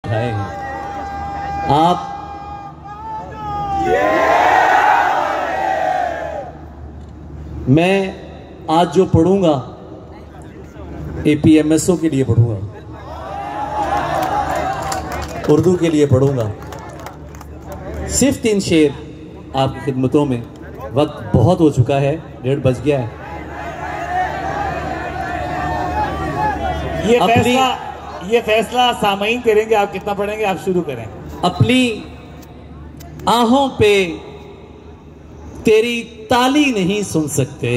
उठाए हैं। आप मैं आज जो पढ़ूंगा एपीएमएसओ के लिए पढ़ूंगा, उर्दू के लिए पढ़ूंगा। सिर्फ 3 शेर आपकी खिदमतों में। वक्त बहुत हो चुका है, 1:30 बज गया है। ये फैसला सामईन करेंगे, आप कितना पढ़ेंगे। आप शुरू करें। अपनी आहों पे तेरी ताली नहीं सुन सकते।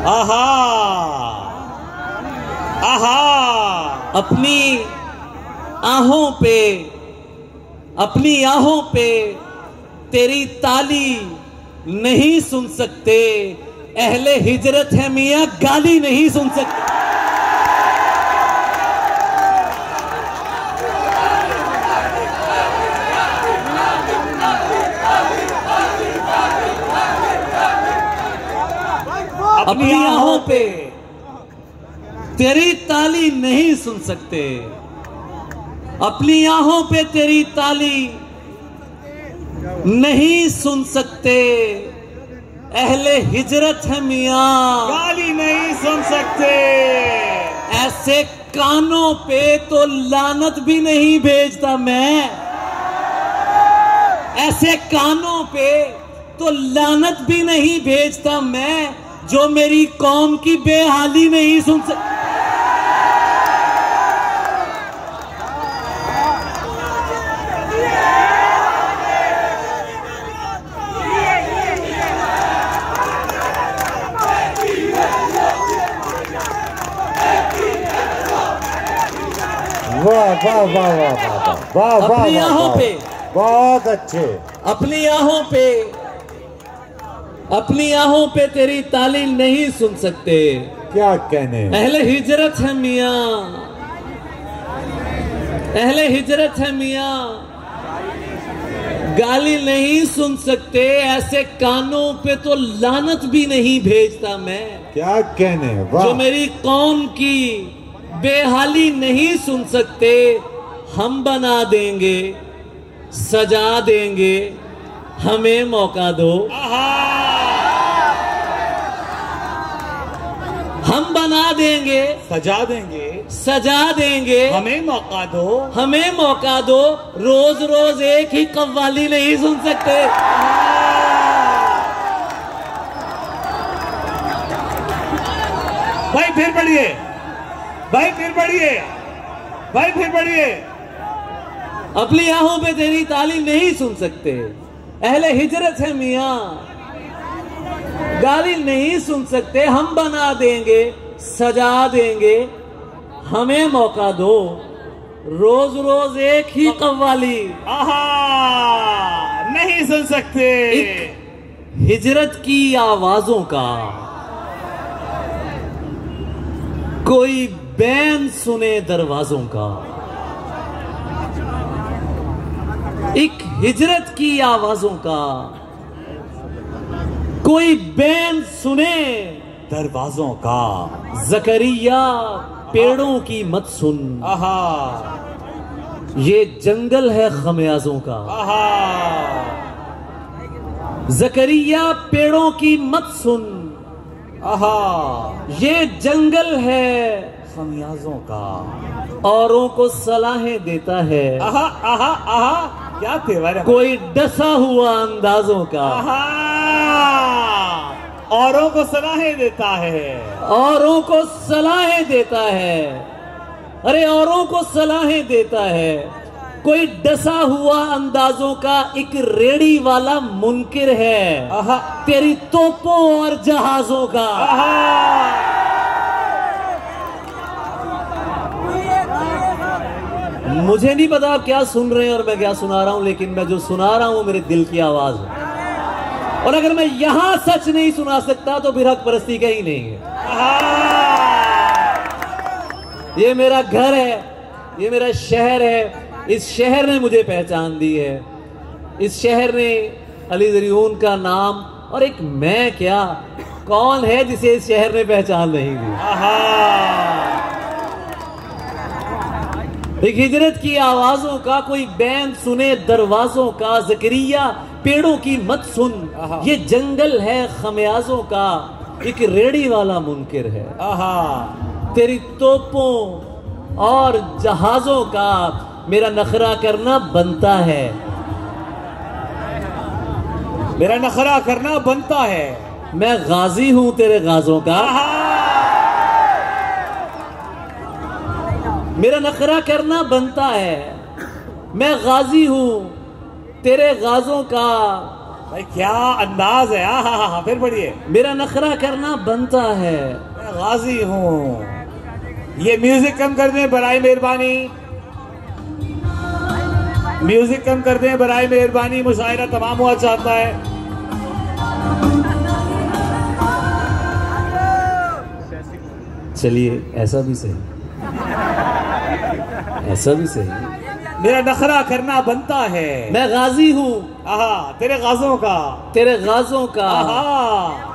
आहा आहा। अपनी आहों पे तेरी ताली नहीं सुन सकते। अहले हिजरत है मियां, गाली नहीं सुन सकते। अपनी आहों पे तेरी ताली नहीं सुन सकते। अपनी आहों पे तेरी ताली नहीं सुन सकते। अहले हिजरत है मियां, गाली नहीं सुन सकते। ऐसे कानों पे तो लानत भी नहीं भेजता मैं। ऐसे कानों पे तो लानत भी नहीं भेजता मैं, जो मेरी कौम की बेहाली नहीं सुन सकते। वाह वाह वाह वाह वाह वाह वाह। अपनी आहों पे, बहुत अच्छे। अपनी आहों पे तेरी ताली नहीं सुन सकते। क्या कहने। अहले हिजरत है मियां, अहले हिजरत है मियां, गाली नहीं सुन सकते। ऐसे कानों पे तो लानत भी नहीं भेजता मैं। क्या कहने। वाह। जो मेरी कौम की बेहाली नहीं सुन सकते। हम बना देंगे, सजा देंगे, हमें मौका दो। हम बना देंगे, सजा देंगे, हमें मौका दो। हमें मौका दो। रोज रोज एक ही कव्वाली नहीं सुन सकते। भाई फिर पढ़िए, भाई फिर पढ़िए, भाई फिर पढ़िए। अपनी आहों पे तेरी ताली नहीं सुन सकते। अहले हिजरत है मियां, गाली नहीं सुन सकते। हम बना देंगे, सजा देंगे, हमें मौका दो। रोज रोज एक ही कव्वाली आहा नहीं सुन सकते। हिजरत की आवाजों का कोई बैन सुने दरवाजों का। एक हिजरत की आवाजों का कोई बैन सुने दरवाजों का। जकरिया पेड़ों की मत सुन। आहा ये जंगल है खमियाजों का। आहा जकरिया पेड़ों की मत सुन। आहा ये जंगल है खमियाजों का। औरों को सलाहें देता है। आहा आहा आहा क्या तेवर है। कोई डसा हुआ अंदाजों का। आहा औरों को सलाहें देता है। औरों को सलाहें देता है। अरे औरों को सलाहें देता है। कोई डसा हुआ अंदाजों का एक रेडी वाला मुनकिर है। आहा तेरी तोपों और जहाजों का। मुझे नहीं पता आप क्या सुन रहे हैं और मैं क्या सुना रहा हूं, लेकिन मैं जो सुना रहा हूं मेरे दिल की आवाज है। और अगर मैं यहां सच नहीं सुना सकता तो फिर हक परस्ती का ही नहीं है। ये मेरा घर है, ये मेरा शहर है। इस शहर ने मुझे पहचान दी है। इस शहर ने अली ज़रिऊन का नाम, और एक मैं क्या, कौन है जिसे इस शहर ने पहचान नहीं दी। एक हिजरत की आवाजों का कोई बैंड सुने दरवाजों का, ज़करिया पेड़ों की मत सुन, ये जंगल है खमियाजों का, एक रेड़ी वाला मुनकिर है। तेरी तोपों और जहाजों का मेरा नखरा करना बनता है, मेरा नखरा करना बनता है। मैं गाजी हूं तेरे गाजों का, मेरा नखरा करना बनता है, मैं गाजी हूं तेरे गाजों का। भाई क्या अंदाज है। हाँ, फिर पढ़िए। मेरा नखरा करना बनता है, मैं गाजी हूं। ये म्यूजिक कम कर दें बराए मेहरबानी, म्यूजिक कम कर दें बराए मेहरबानी, मुशायरा तमाम हुआ चाहता है। चलिए ऐसा भी सही, ऐसा भी सही। मेरा नखरा करना बनता है, मैं गाजी हूँ तेरे गाजों का, तेरे गाजों का।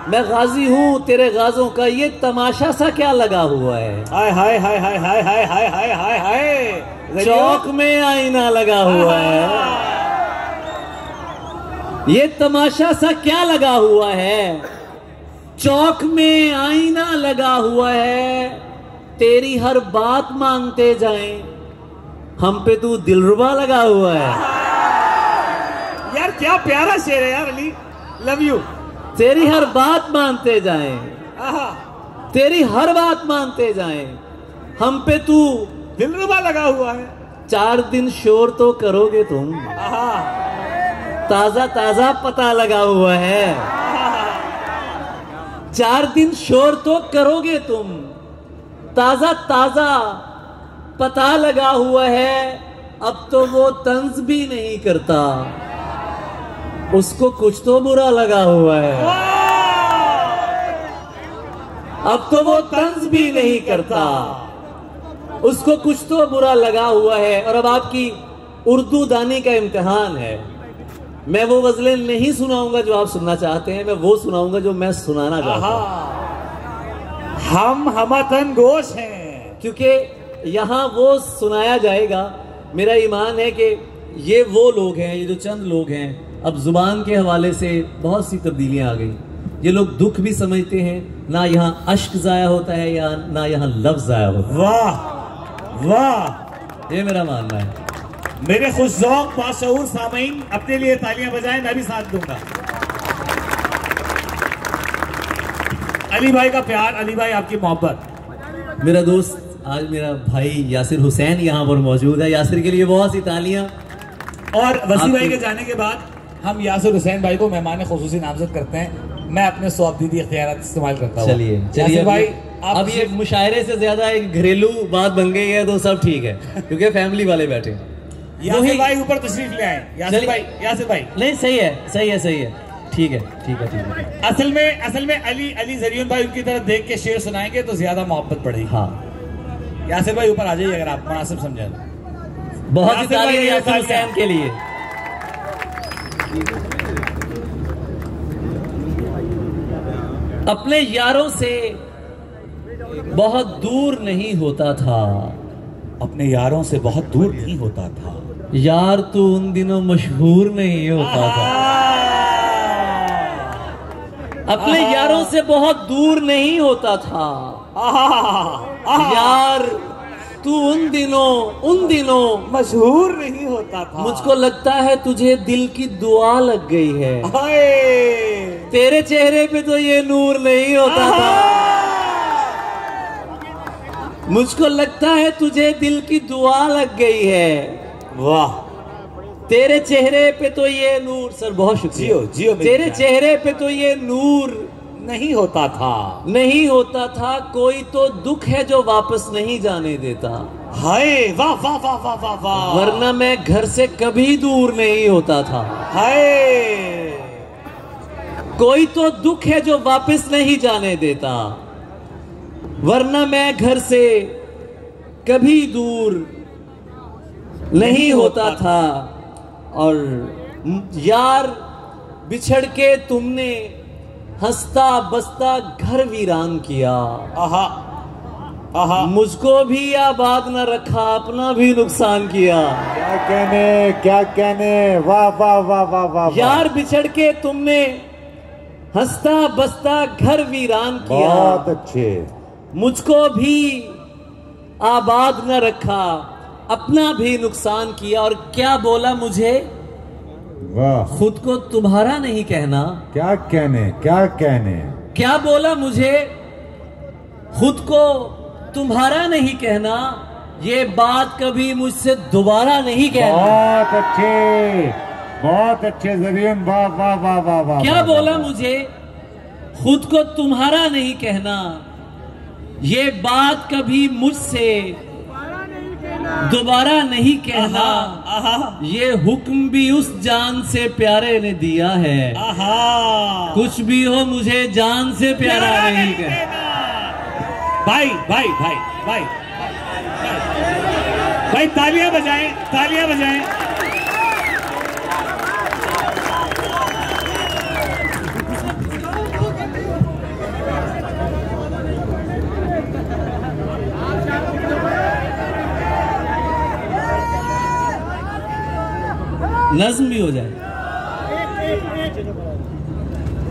मैं गाजी हूँ तेरे गाजों का। ये तमाशा सा क्या लगा हुआ है? हाय हाय हाय हाय हाय हाय हाय हाय हाय हाय। चौक में आईना लगा हुआ है। ये तमाशा सा क्या लगा हुआ है? चौक में आईना लगा हुआ है। तेरी हर बात मानते जाएं, हम पे तू दिलरुबा लगा हुआ है। यार क्या प्यारा शेर है यार अली, लव यू। तेरी हर बात मानते जाएं, तेरी हर बात मानते जाएं, हम पे तू दिलरुबा लगा हुआ है। 4 दिन शोर तो करोगे तुम, ताजा ताजा पता लगा हुआ है। 4 दिन शोर तो करोगे तुम, ताजा ताजा पता लगा हुआ है। अब तो वो तंज भी नहीं करता, उसको कुछ तो बुरा लगा हुआ है। अब तो वो तंज भी नहीं करता, उसको कुछ तो बुरा लगा हुआ है। और अब आपकी उर्दू दानी का इम्तिहान है। मैं वो गजलें नहीं सुनाऊंगा जो आप सुनना चाहते हैं, मैं वो सुनाऊंगा जो मैं सुनाना चाहता हूं। हम हमतन गोश हैं, क्योंकि यहां वो सुनाया जाएगा। मेरा ईमान है कि ये वो लोग हैं, ये जो चंद लोग हैं, अब जुबान के हवाले से बहुत सी तब्दीलियां आ गई। ये लोग दुख भी समझते हैं, ना यहाँ अश्क जाया होता है या ना यहाँ लफ्ज जाया होता है। वाह वाह, ये मेरा मानना है। मेरे खुशौक बाशऊर सामीन अपने लिए तालियां बजाएं, मैं भी साथ दूंगा। अली भाई का प्यार, अली भाई आपकी मोहब्बत। मेरा दोस्त आज मेरा भाई यासिर हुसैन यहाँ पर मौजूद है। यासिर के लिए बहुत सी तालियां। और वसी भाई के जाने के बाद हम यासिर हुसैन भाई को मेहमान खुसूसी नामजद करते हैं। मैं अपने सौअब्दीदी इख्तियारात इस्तेमाल करता हूँ। चलिए चलिए भाई, अब ये मुशायरे से ज्यादा एक घरेलू बात बन गई है तो सब ठीक है, क्योंकि फैमिली वाले बैठे हैं। यासिर भाई ऊपर तशरीफ ले आए। यासिर भाई नहीं, सही है, सही है, सही है, ठीक है, ठीक है, ठीक है। असल में अली ज़रियुन भाई उनकी तरफ देख के शेर सुनाएंगे तो ज्यादा मोहब्बत बढ़ेगी। हाँ, यासिर भाई ऊपर आ जाइए अगर आप मुनासिब समझें। बहुत सी तालियां यासिर हुसैन के लिए। अपने यारों से बहुत दूर नहीं होता था, अपने यारों से बहुत दूर नहीं होता था। यार तू उन दिनों मशहूर नहीं होता था। अपने यारों से बहुत दूर नहीं होता था। यार तू उन दिनों मशहूर नहीं होता था। मुझको लगता है तुझे दिल की दुआ लग गई है। तेरे चेहरे पे तो ये नूर नहीं होता था। मुझको लगता है तुझे दिल की दुआ लग गई है। वाह, तेरे चेहरे पे तो ये नूर, सर बहुत शुक्रिया। जियो तेरे चेहरे पे तो ये नूर नहीं होता था, नहीं होता था। कोई तो दुख है जो वापस नहीं जाने देता। हाय वाह वाह वाह वाह वाह वाह, वरना मैं घर से कभी दूर नहीं होता था। हाय, कोई तो दुख है जो वापस नहीं जाने देता, वरना मैं घर से कभी दूर नहीं होता था। और यार बिछड़ के तुमने हंसता बसता घर वीरान किया। आहा मुझको भी आबाद न रखा, अपना भी नुकसान किया। क्या कहने, वाह वाह वाह वाह वाह। यार बिछड़ के तुमने हंसता बसता घर वीरान किया। बहुत अच्छे। मुझको भी आबाद न रखा, अपना भी नुकसान किया। और क्या बोला मुझे? वाह। खुद को तुम्हारा नहीं कहना। क्या कहने, क्या कहने। क्या बोला मुझे? खुद को तुम्हारा नहीं कहना, ये बात कभी मुझसे दोबारा नहीं कहना। बहुत अच्छे ज़रीन, वाह वाह वाह वाह वाह। क्या बोला मुझे? खुद को तुम्हारा नहीं कहना, ये बात कभी मुझसे दोबारा नहीं कहना। ये हुक्म भी उस जान से प्यारे ने दिया है। कुछ भी हो मुझे जान से प्यारा नहीं कहना। भाई भाई भाई भाई भाई, तालियां बजाएं, तालियां बजाएं। नज्म भी हो जाए।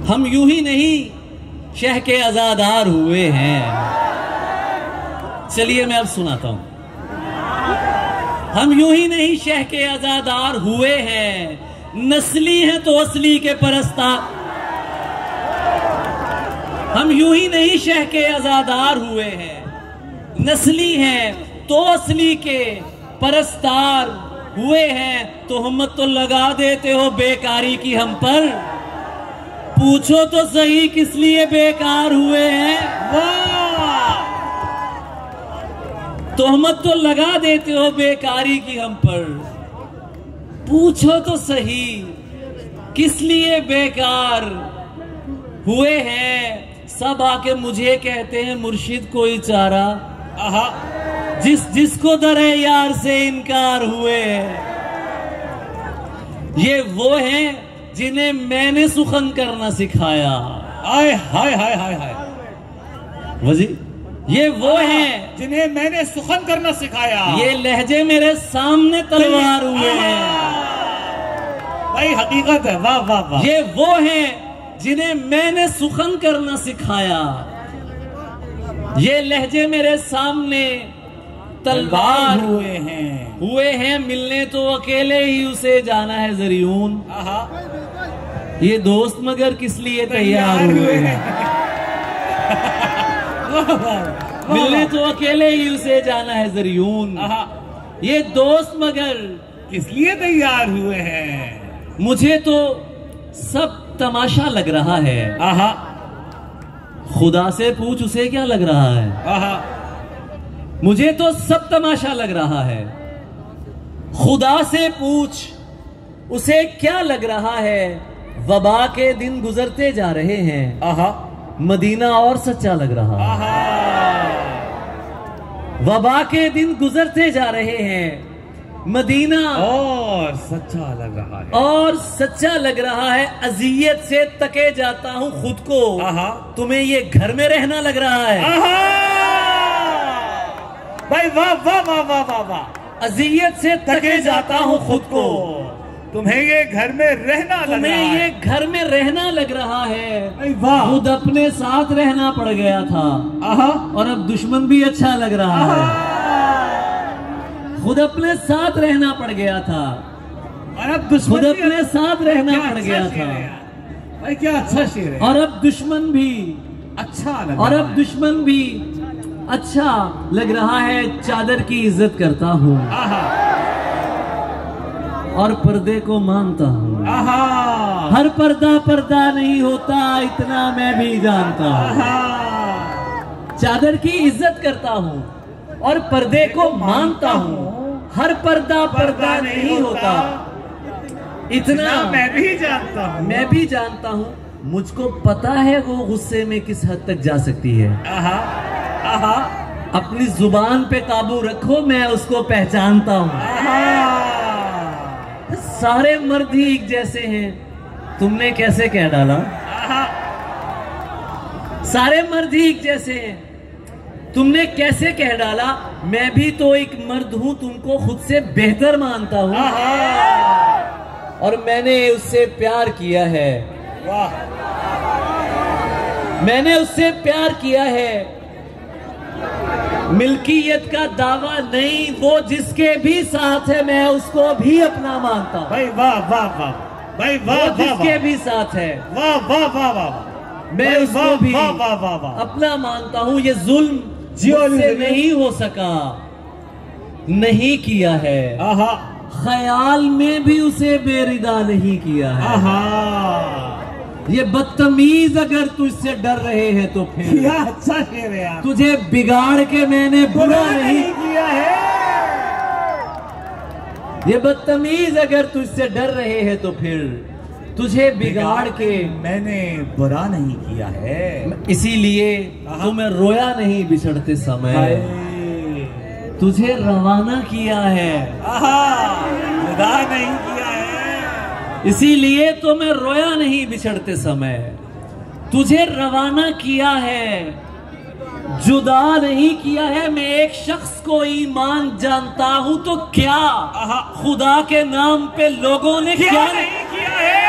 हम यूं ही नहीं शह के आजादार हुए हैं। चलिए मैं अब सुनाता हूं। हम यूं ही नहीं शह के आजादार हुए हैं, नस्ली हैं तो असली के परस्तार। हम यूं ही नहीं शह के आजादार हुए हैं, नस्ली हैं तो असली के परस्तार हुए हैं। तोहमत तो लगा देते हो बेकारी की हम पर, पूछो तो सही किस लिए बेकार हुए हैं। वाह। तोहमत तो लगा देते हो बेकारी की हम पर, पूछो तो सही किस लिए बेकार हुए हैं। सब आके मुझे कहते हैं मुर्शिद कोई चारा, जिसको दरे यार से इनकार हुए हैं। ये वो हैं जिन्हें मैंने सुखन करना सिखाया। आय हाय हाय हाय हाय। वजी, ये वो हैं जिन्हें मैंने सुखन करना सिखाया। ये लहजे मेरे सामने तलवार हुए हैं। भाई हकीकत है, वाह वाह वाह। ये वो हैं जिन्हें मैंने सुखन करना सिखाया। ये लहजे मेरे सामने तलवार हुए हैं। मिलने तो अकेले ही उसे जाना है ज़रियून। ये दोस्त मगर किस लिए तैयार हुए हैं। मिलने तो अकेले ही उसे जाना है ज़रियून। ये दोस्त मगर किस लिए तैयार हुए हैं। मुझे तो सब तमाशा लग रहा है। खुदा से पूछ उसे क्या लग रहा है। मुझे तो सब तमाशा लग रहा है। खुदा से पूछ उसे क्या लग रहा है। वबा के दिन गुजरते जा रहे हैं, मदीना और सच्चा लग रहा है। वबा के दिन गुजरते जा रहे हैं, मदीना और सच्चा लग रहा है। और सच्चा लग रहा है। अजियत से तके जाता हूं खुद को, तुम्हें ये घर में रहना लग रहा है। भाई वाह वाह वाह वाह वाह वाह। अजियत से तके जाता हूं खुद को, तुम्हें ये घर में रहना लग रहा है। तुम्हें ये घर में रहना लग रहा है। वाह। खुद अपने साथ रहना पड़ गया था, और अब दुश्मन भी अच्छा लग रहा है। खुद अपने साथ रहना पड़ गया था, और अब दुश्मन खुद अपने साथ रहना पड़ गया था। भाई क्या अच्छा शेर है। और अब दुश्मन भी अच्छा लग और अब दुश्मन भी अच्छा लग रहा है। चादर की इज्जत करता हूँ और पर्दे को मानता हूँ। हर पर्दा पर्दा नहीं होता, इतना मैं भी जानता हूँ। चादर की इज्जत करता हूँ और पर्दे को मानता हूँ। हर पर्दा पर्दा नहीं होता, इतना मैं भी जानता हूँ। मैं भी जानता हूँ। मुझको पता है वो गुस्से में किस हद तक जा सकती है। अपनी जुबान पे काबू रखो, मैं उसको पहचानता हूँ। सारे मर्द ही एक जैसे हैं, तुमने कैसे कह डाला। सारे मर्द ही एक जैसे हैं, तुमने कैसे कह डाला मैं भी तो एक मर्द हूं, तुमको खुद से बेहतर मानता हूं और मैंने उससे प्यार किया है। वाह, मैंने उससे प्यार किया है। मिल्कियत का दावा नहीं, वो जिसके भी साथ है मैं उसको भी अपना मानता हूं। भाई वाह वाह वाह, भाई वाह वाह, जिसके भी साथ है वाह वाह वाह वाह, मैं उसको भी वाह वाह वाह वाह अपना मानता हूं। ये जुल्म मुझसे नहीं हो सका, नहीं किया है। आहा, ख्याल में भी उसे बेरिदा नहीं किया है। आहा, ये बदतमीज अगर तुझसे डर रहे हैं तो फिर क्या अच्छा शेर है यार। तुझे बिगाड़ के मैंने बुरा नहीं किया है। ये बदतमीज अगर तुझसे डर रहे हैं तो फिर तुझे बिगाड़ के मैंने बुरा नहीं किया है। इसीलिए तुम्हें रोया नहीं बिछड़ते समय, तुझे रवाना किया है। जुदा नहीं किया है। इसीलिए तो मैं रोया नहीं बिछड़ते समय, तुझे रवाना किया है, जुदा नहीं किया है। मैं एक शख्स को ईमान जानता हूं तो क्या खुदा के नाम पे लोगों ने क्या नहीं किया है।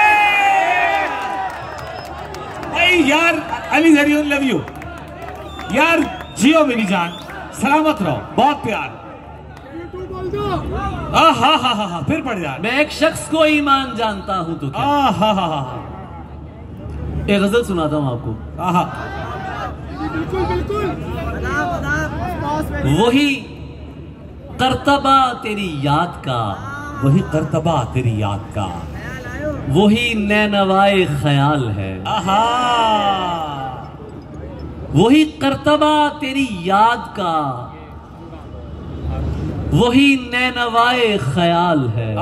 भाई यार, अली जरियन लव यू यार, जियो मेरी जान, सलामत रहो, बहुत प्यार। हा फिर पड़ जा। मैं एक शख्स को ईमान जानता हूं तो क्या। एक गजल सुनाता हूं आपको। वही करतबा तेरी याद का, वही करतबा तेरी याद का, वही नैनवाए ख्याल है। वही करतबा तेरी याद का, वही नैनवाए ख्याल है।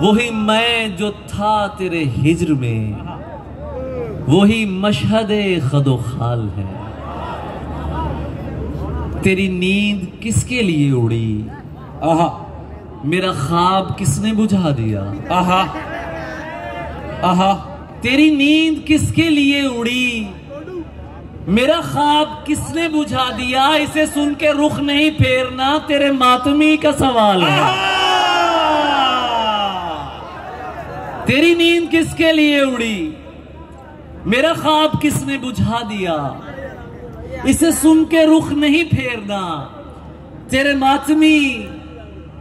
वही मैं जो था तेरे हिज्र में, वही मशहदे खदो खाल है। तेरी नींद किसके लिए उड़ी, मेरा ख्वाब किसने बुझा दिया। तेरी नींद किसके लिए उड़ी, मेरा ख्वाब किसने बुझा दिया। इसे सुन के रुख नहीं फेरना, तेरे मातमी का सवाल है। तेरी नींद किसके लिए उड़ी, मेरा ख्वाब किसने बुझा दिया। इसे सुन के रुख नहीं फेरना, तेरे मातमी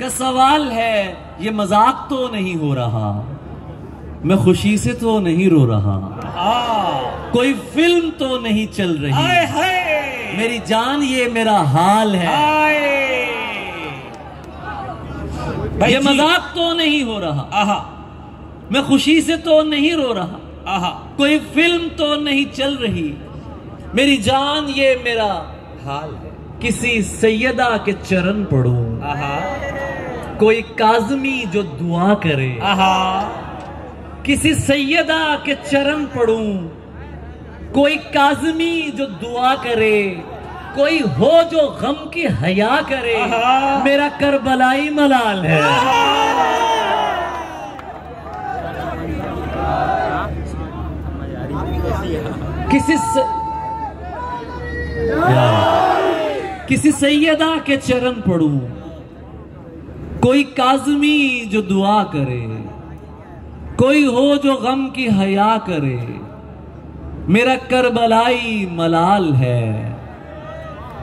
का सवाल है। ये मजाक तो नहीं हो रहा, मैं खुशी से तो नहीं रो रहा, कोई फिल्म तो नहीं चल रही। मेरी जान ये मेरा हाल है। ये मजाक तो नहीं हो रहा, मैं खुशी से तो नहीं रो रहा, कोई फिल्म तो नहीं चल रही। मेरी जान ये मेरा हाल है। किसी सैयदा के चरण पढ़ूं, कोई काज़मी जो दुआ करे। किसी सैयदा के चरण पढ़ूं, कोई काज़मी जो दुआ करे, कोई हो जो गम की हया करे। मेरा करबलाई मलाल है। किसी सैयदा के चरण पढ़ूं, कोई काज़मी जो दुआ करे, कोई हो जो गम की हया करे। मेरा करबलाई मलाल है,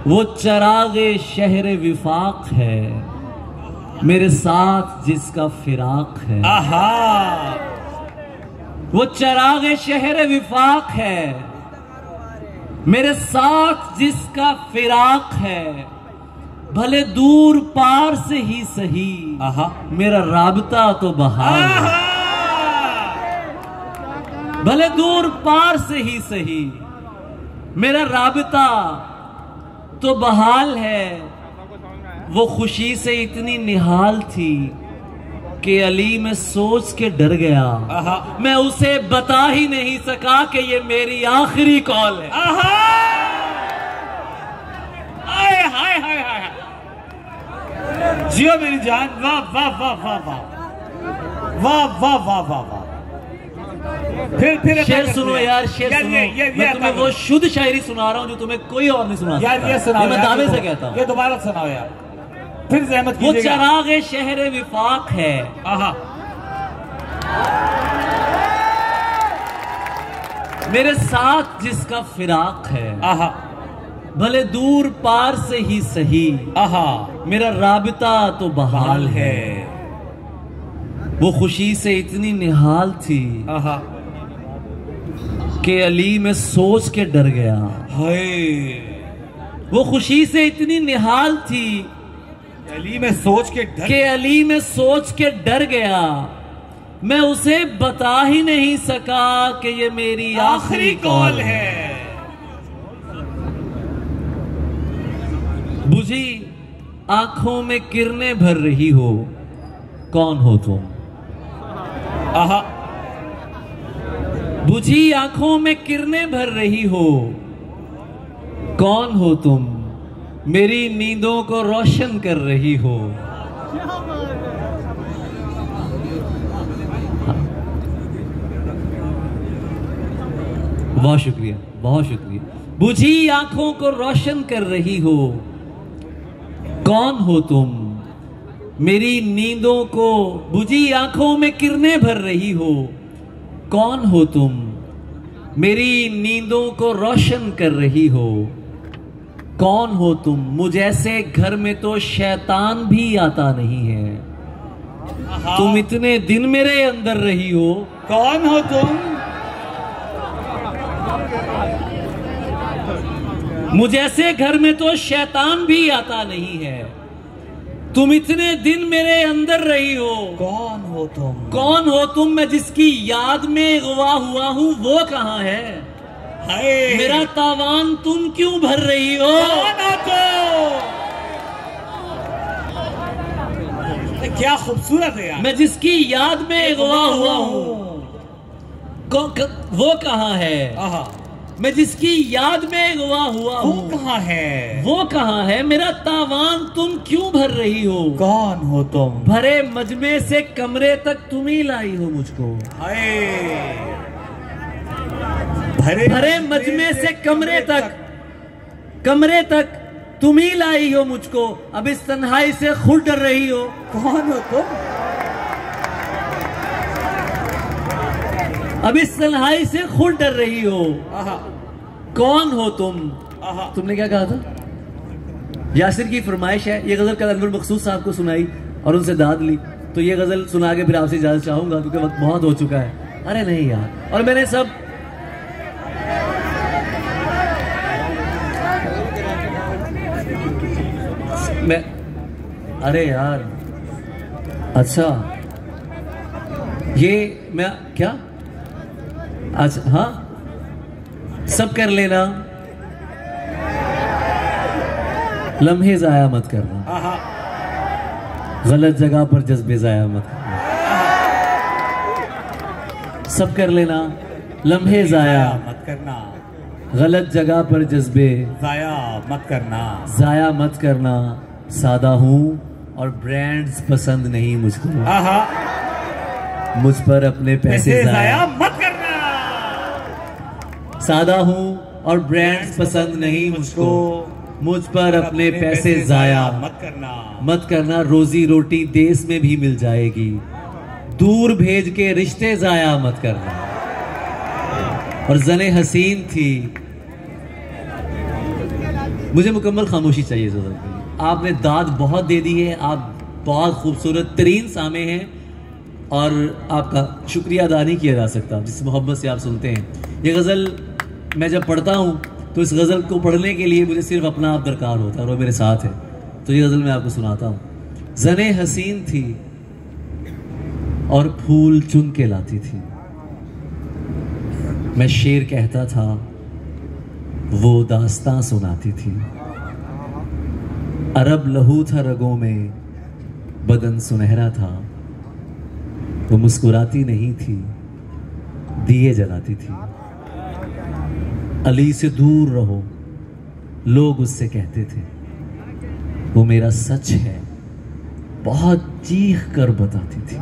वो चरागे शहर विफाक है, मेरे साथ जिसका फिराक है। वो चरागे शहर विफाक है, मेरे साथ जिसका फिराक है। भले दूर पार से ही सही, मेरा राबता तो बहाल है। भले दूर पार से ही सही, मेरा राबता तो बहाल है। वो खुशी से इतनी निहाल थी कि अली में सोच के डर गया। मैं उसे बता ही नहीं सका कि ये मेरी आखिरी कॉल है। हाय हाय हाय हाय, जियो मेरी जान, वाह वाह वाह वाह वाह वाह वाह वाह वाह वाह। फिर शेर सुनो यार, शेर सुनो। मैं तुम्हें वो शुद्ध शायरी सुना रहा हूँ जो तुम्हें कोई और नहीं सुना यार। ये सुनाओ, मैं दावे से कहता हूँ। ये दोबारा सुनाओ यार, फिर ज़हमत कीजिएगा। वो चराग़े शहर विफाक है, आहा, मेरे साथ जिसका फिराक है, आहा, भले दूर पार से ही सही, आहा, मेरा राबिता तो बहाल है। वो खुशी से इतनी निहाल थी, आहा, कि अली में सोच के डर गया। हाय, वो खुशी से इतनी निहाल थी अली में सोच के डर, कि अली में सोच के डर गया। मैं उसे बता ही नहीं सका कि ये मेरी आखिरी कॉल है। बुझी आंखों में किरणें भर रही हो, कौन हो तुम? आहा, बुझी आंखों में किरणें भर रही हो, कौन हो तुम? मेरी नींदों को रोशन कर रही हो। बहुत शुक्रिया, बहुत शुक्रिया। बुझी आंखों को रोशन कर रही हो, कौन हो तुम? मेरी नींदों को, बुझी आंखों में किरणें भर रही हो, कौन हो तुम? मेरी नींदों को रोशन कर रही हो, कौन हो तुम? मुझ ऐसे घर में तो शैतान भी आता नहीं है। तुम इतने दिन मेरे अंदर रही हो, कौन हो तुम? मुझ ऐसे घर में तो शैतान भी आता नहीं है। तुम इतने दिन मेरे अंदर रही हो, कौन हो तुम? कौन हो तुम? मैं जिसकी याद में गवा हुआ हूं, वो कहां है? हाय, मेरा तावान तुम क्यों भर रही हो? कौन हो तुम? क्या खूबसूरत है यार। मैं जिसकी याद में गवा हुआ हूं, वो कहां है? आहा, मैं जिसकी याद में गवा हुआ वो हूं, कहाँ है? वो कहां है? मेरा तावान तुम क्यों भर रही हो? कौन हो तुम? भरे मजमे से कमरे तक तुम ही लाई हो मुझको। हाय, भरे मजमे से कमरे तक तुम ही लाई हो मुझको। अब इस तन्हाई से खुद डर रही हो, कौन हो तुम? अब इस तन्हाई से खुद डर रही हो, आहा, कौन हो तुम? आहा, तुमने क्या कहा था? यासिर की फरमाइश है, ये गजल कल अनवर मकसूद साहब को सुनाई और उनसे दाद ली, तो ये गजल सुना के फिर आपसे इजाजत चाहूंगा क्योंकि वक्त बहुत हो चुका है। अरे नहीं यार, और मैंने सब अरे यार, अच्छा ये मैं क्या, अच्छा हाँ, सब कर लेना, लम्हे जाया मत करना, आहा, गलत जगह पर जज्बे जाया मत करना, सब कर लेना, लम्हे जाया मत करना, गलत जगह पर जज्बे जाया मत करना, जाया मत करना। सादा हूं और ब्रांड्स पसंद नहीं मुझको, आहा, मुझ पर अपने पैसे जाया मत करना। सादा हूं और ब्रांड्स पसंद नहीं मुझको, मुझ पर अपने पैसे जाया मत करना। रोजी रोटी देश में भी मिल जाएगी, दूर भेज के रिश्ते जाया मत करना। और जने हसीन थी, मुझे मुकम्मल खामोशी चाहिए ज़रा के लिए। आपने दाद बहुत दे दी है, आप बहुत खूबसूरत तरीन सामे हैं और आपका शुक्रिया अदा नहीं किया जा सकता जिस मोहब्बत से आप सुनते हैं। ये गज़ल मैं जब पढ़ता हूँ तो इस गज़ल को पढ़ने के लिए मुझे सिर्फ अपना आप दरकार होता है और वो मेरे साथ है, तो ये गज़ल मैं आपको सुनाता हूँ। जने हसीन थी और फूल चुन के लाती थी, मैं शेर कहता था वो दास्तां सुनाती थी। अरब लहू था रगों में, बदन सुनहरा था, वो मुस्कुराती नहीं थी, दिए जलाती थी। अली से दूर रहो लोग उससे कहते थे, वो मेरा सच है बहुत चीख कर बताती थी।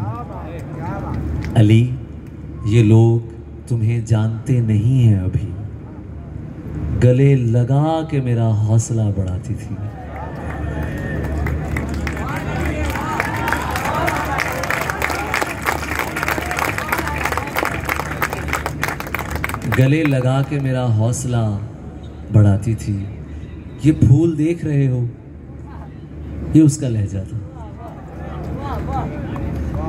अली ये लोग तुम्हें जानते नहीं हैं अभी, गले लगा के मेरा हौसला बढ़ाती थी। गले लगा के मेरा हौसला बढ़ाती थी। ये फूल देख रहे हो, ये उसका लहजा था।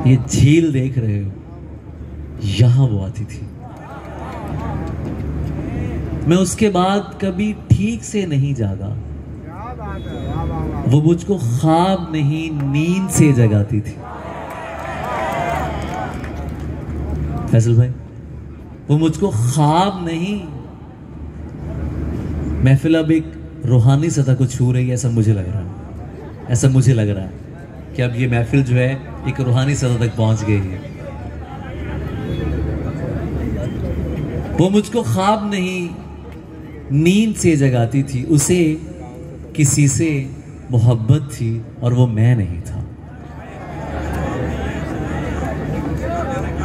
ये झील देख रहे हो, यहां वो आती थी। मैं उसके बाद कभी ठीक से नहीं जागा। वो मुझको ख्वाब नहीं, नींद से जगाती थी। फैसल भाई, वो मुझको ख्वाब नहीं, महफिल अब एक रूहानी सतह को छू रही है, ऐसा मुझे लग रहा है। ऐसा मुझे लग रहा है कि अब ये महफिल जो है एक रूहानी सतह तक पहुंच गई है। वो मुझको ख्वाब नहीं, नींद से जगाती थी। उसे किसी से मोहब्बत थी और वो मैं नहीं था।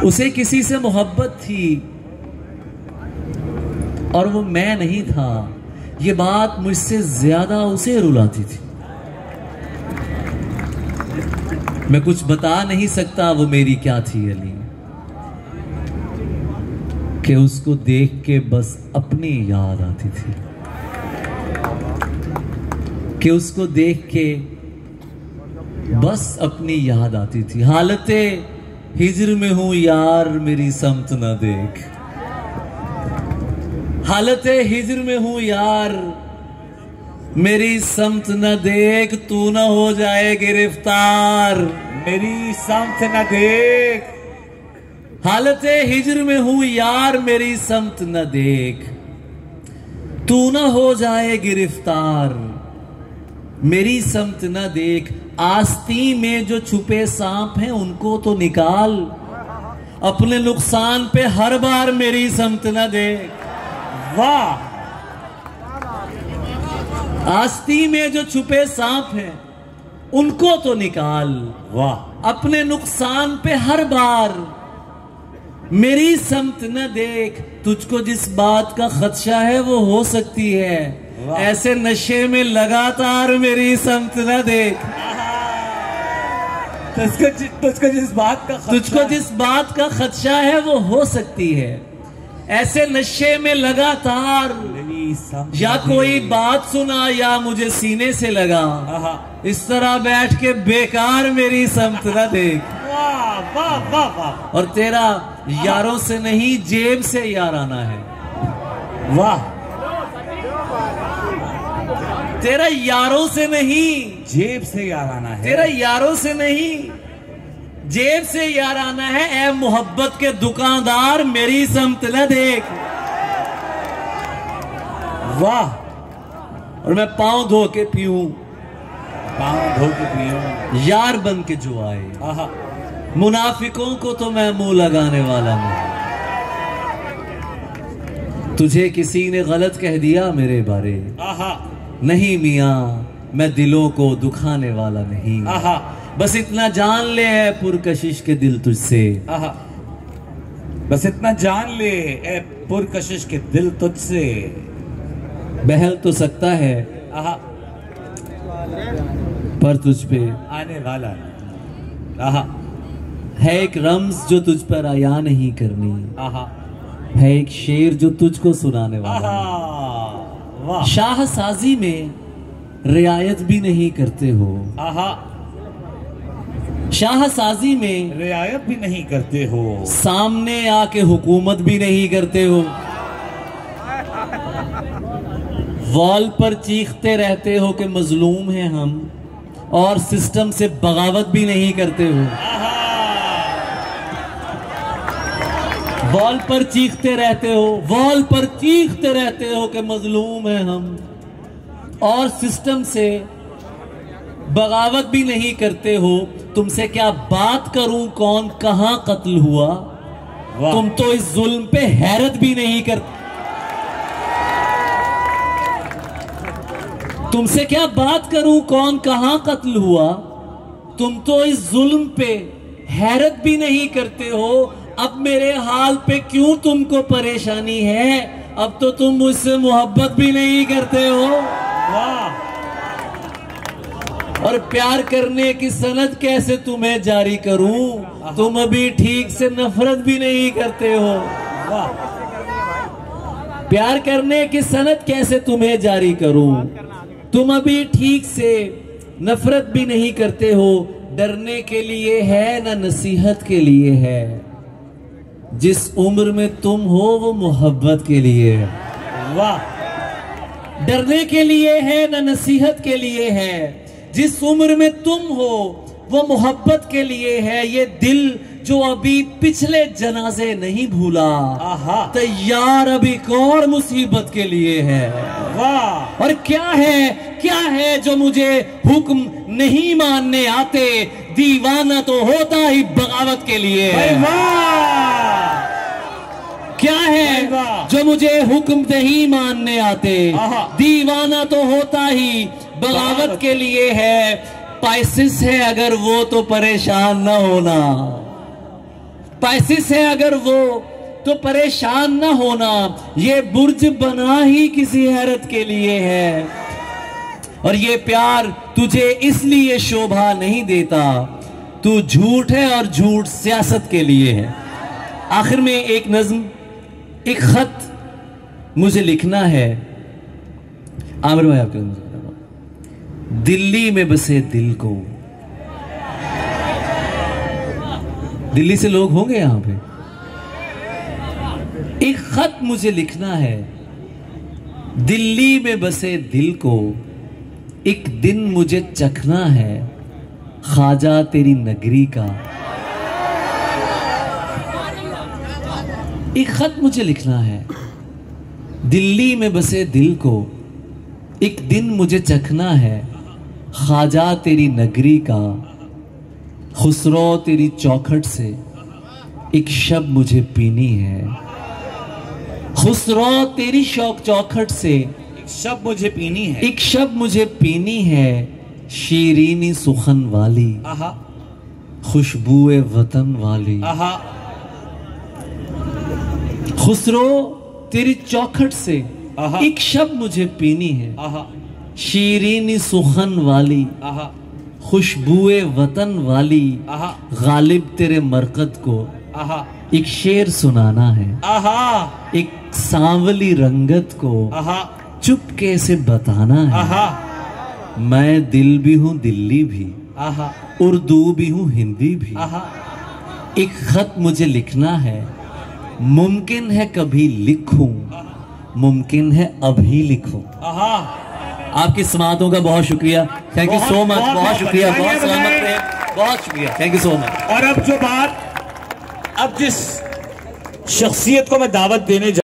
उसे किसी से मोहब्बत थी और वो मैं नहीं था। ये बात मुझसे ज्यादा उसे रुलाती थी। मैं कुछ बता नहीं सकता वो मेरी क्या थी अली, कि उसको देख के बस अपनी याद आती थी। कि उसको देख के बस अपनी याद आती थी। हालते हिज्र में हूं यार मेरी समत ना देख। हालते हिज्र में हूं यार मेरी समत न देख। तू न हो जाए गिरफ्तार, मेरी समत न देख। हालते हिज्र में हूं यार मेरी समत न देख। तू न हो जाए गिरफ्तार, मेरी समत न देख। आस्ती में जो छुपे सांप हैं उनको तो निकाल, अपने नुकसान पे हर बार मेरी समत न देख। वाह! आस्ती में जो छुपे सांप हैं उनको तो निकाल, वाह! अपने नुकसान पे हर बार मेरी समत न देख। तुझको जिस बात का खदशा है वो हो सकती है, ऐसे नशे में लगातार मेरी समत न देख। तुझको जिस बात का खदशा है वो हो सकती है, ऐसे नशे में लगातार। या कोई बात सुना या मुझे सीने से लगा, इस तरह बैठ के बेकार मेरी समत न देख। वाह वाह वाह वाह! और तेरा यारों से नहीं जेब से याराना है। वाह! तेरा यारों से नहीं जेब से याराना है। तेरा यारों से नहीं जेब से याराना है। ऐ मोहब्बत के दुकानदार मेरी समत न देख। वाह! और मैं पांव धो के पीऊं, यार बन के जो आए। मुनाफिकों को तो मैं मुंह लगाने वाला नहीं। तुझे किसी ने गलत कह दिया मेरे बारे, नहीं मियां मैं दिलों को दुखाने वाला नहीं। बस इतना जान ले है पुरकशिश के दिल तुझसे। बस इतना जान ले ए पुरकशिश के दिल तुझसे। बहल तो सकता है पर तुझ पे आने वाला है एक रम्ज जो तुझ पर आया नहीं करनी, है एक शेर जो तुझको सुनाने वाला। वाह! शाहसाजी में रियायत भी नहीं करते हो। शाहसाजी में रियायत भी नहीं करते हो। सामने आके हुकूमत भी नहीं करते हो। वॉल पर चीखते रहते हो कि मजलूम हैं हम, और सिस्टम से बगावत भी नहीं करते हो। वॉल पर चीखते रहते हो, वॉल पर चीखते रहते हो कि मजलूम हैं हम, और सिस्टम से बगावत भी नहीं करते हो। तुमसे क्या बात करूं कौन कहां कत्ल हुआ, तुम तो इस जुल्म पे हैरत भी नहीं करते। तुमसे क्या बात करूं कौन कहां कत्ल हुआ, तुम तो इस जुल्म पे हैरत भी नहीं करते हो। अब मेरे हाल पे क्यों तुमको परेशानी है, अब तो तुम मुझसे मोहब्बत भी नहीं करते हो। वाह। और प्यार करने की सनद कैसे तुम्हें जारी करूं, तुम अभी ठीक से नफरत भी नहीं करते हो। वाह। प्यार करने की सनद कैसे तुम्हें जारी करूं, तुम अभी ठीक से नफरत भी नहीं करते हो। डरने के लिए है ना नसीहत के लिए है, जिस उम्र में तुम हो वो मोहब्बत के लिए है। वाह। डरने के लिए है ना नसीहत के लिए है, जिस उम्र में तुम हो वो मोहब्बत के लिए है। ये दिल जो अभी पिछले जनाजे नहीं भूला, तैयार अभी और मुसीबत के लिए है। वाह। और क्या है जो मुझे हुक्म नहीं मानने आते, दीवाना तो होता ही बगावत के लिए है। वाह। क्या है जो मुझे हुक्म नहीं मानने आते, दीवाना तो होता ही बगावत के लिए है। पाइसिस है अगर वो तो परेशान ना होना, पाइसिस है अगर वो तो परेशान ना होना। ये बुर्ज बना ही किसी हैरत के लिए है, और ये प्यार तुझे इसलिए शोभा नहीं देता, तू झूठ है और झूठ सियासत के लिए है। आखिर में एक नज्म, एक खत मुझे लिखना है। आमिर भाई आपके मुझे दिल्ली में बसे दिल को, दिल्ली से लोग होंगे यहां पे। एक खत मुझे लिखना है, दिल्ली में बसे दिल को एक दिन मुझे चखना है, ख्वाजा तेरी नगरी का। एक खत मुझे लिखना है, दिल्ली में बसे दिल को एक दिन मुझे चखना है, ख्वाजा तेरी नगरी का। खुसरो तेरी चौखट से एक शब मुझे पीनी है, खुसरो तेरी चौखट से एक शब मुझे पीनी है, एक शब मुझे पीनी है। शीरीनी सुखन वाली, खुशबुए वतन वाली। खुसरो तेरी चौखट से एक शब मुझे पीनी है, शीरीनी सुखन वाली, खुशबुए वतन वाली। गालिब तेरे मरकत को एक शेर सुनाना है, एक सांवली रंगत को चुपके से बताना है। मैं दिल भी हूं दिल्ली भी, उर्दू भी हूं हिंदी भी। एक खत मुझे लिखना है, मुमकिन है कभी लिखूं, मुमकिन है अभी लिखूं। आपकी समातों का बहुत शुक्रिया, थैंक यू सो मच, बहुत शुक्रिया, बहुत सलामत रहे, बहुत शुक्रिया, थैंक यू सो मच। और अब जो बात, अब जिस शख्सियत को मैं दावत देने